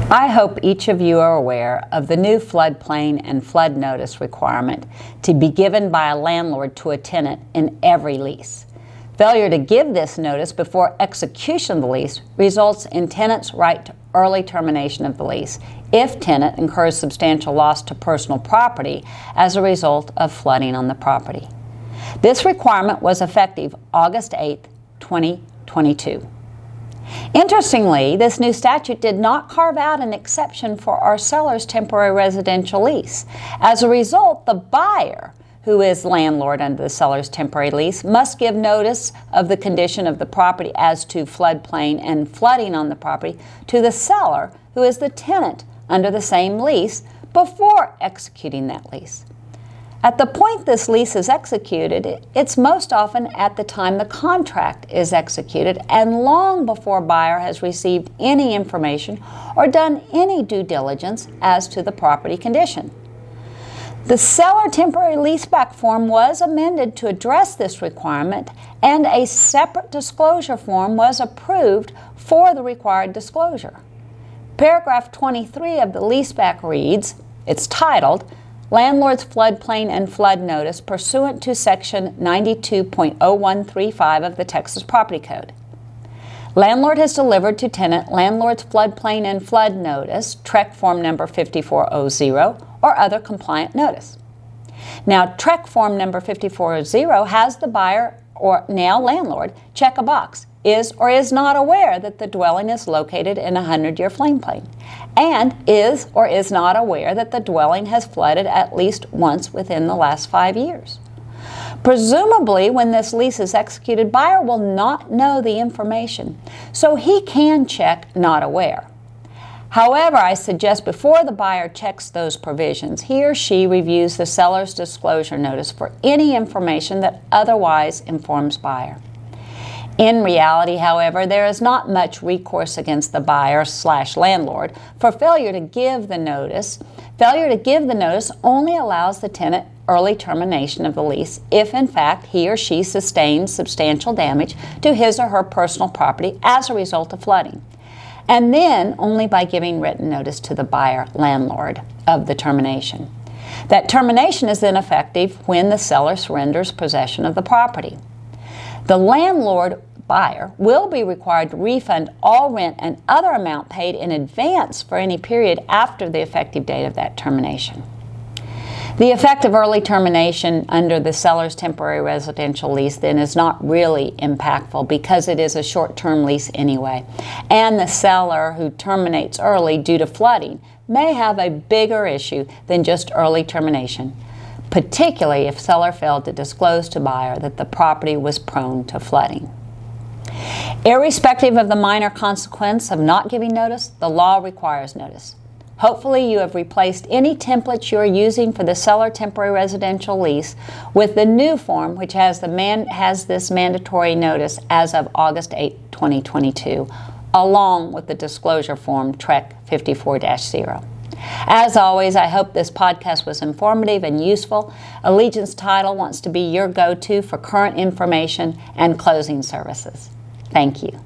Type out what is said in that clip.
I hope each of you are aware of the new floodplain and flood notice requirement to be given by a landlord to a tenant in every lease. Failure to give this notice before execution of the lease results in tenant's right to early termination of the lease if tenant incurs substantial loss to personal property as a result of flooding on the property. This requirement was effective August 8, 2022. Interestingly, this new statute did not carve out an exception for our seller's temporary residential lease. As a result, the buyer, who is landlord under the seller's temporary lease, must give notice of the condition of the property as to floodplain and flooding on the property to the seller, who is the tenant under the same lease, before executing that lease. At the point this lease is executed, it's most often at the time the contract is executed and long before buyer has received any information or done any due diligence as to the property condition. The Seller Temporary Leaseback form was amended to address this requirement, and a separate disclosure form was approved for the required disclosure. Paragraph 23 of the leaseback reads, it's titled, Landlord's Floodplain and Flood Notice pursuant to Section 92.0135 of the Texas Property Code. Landlord has delivered to tenant Landlord's Floodplain and Flood Notice, TREC Form Number 5400, or other compliant notice. Now, TREC Form Number 5400 has the buyer, or now landlord, check a box, is or is not aware that the dwelling is located in a 100-year floodplain, and is or is not aware that the dwelling has flooded at least once within the last 5 years. Presumably, when this lease is executed, buyer will not know the information, so he can check not aware. However, I suggest before the buyer checks those provisions, he or she reviews the seller's disclosure notice for any information that otherwise informs buyer. In reality, however, there is not much recourse against the buyer/landlord for failure to give the notice. Failure to give the notice only allows the tenant early termination of the lease if, in fact, he or she sustains substantial damage to his or her personal property as a result of flooding, and then only by giving written notice to the buyer/landlord of the termination. That termination is then effective when the seller surrenders possession of the property. The landlord buyer will be required to refund all rent and other amount paid in advance for any period after the effective date of that termination. The effect of early termination under the seller's temporary residential lease then is not really impactful because it is a short-term lease anyway, and the seller who terminates early due to flooding may have a bigger issue than just early termination, particularly if seller failed to disclose to buyer that the property was prone to flooding. Irrespective of the minor consequence of not giving notice, the law requires notice. Hopefully you have replaced any templates you are using for the Seller Temporary Residential Lease with the new form, which has this mandatory notice as of August 8, 2022, along with the disclosure form TREC 54-0. As always, I hope this podcast was informative and useful. Allegiance Title wants to be your go-to for current information and closing services. Thank you.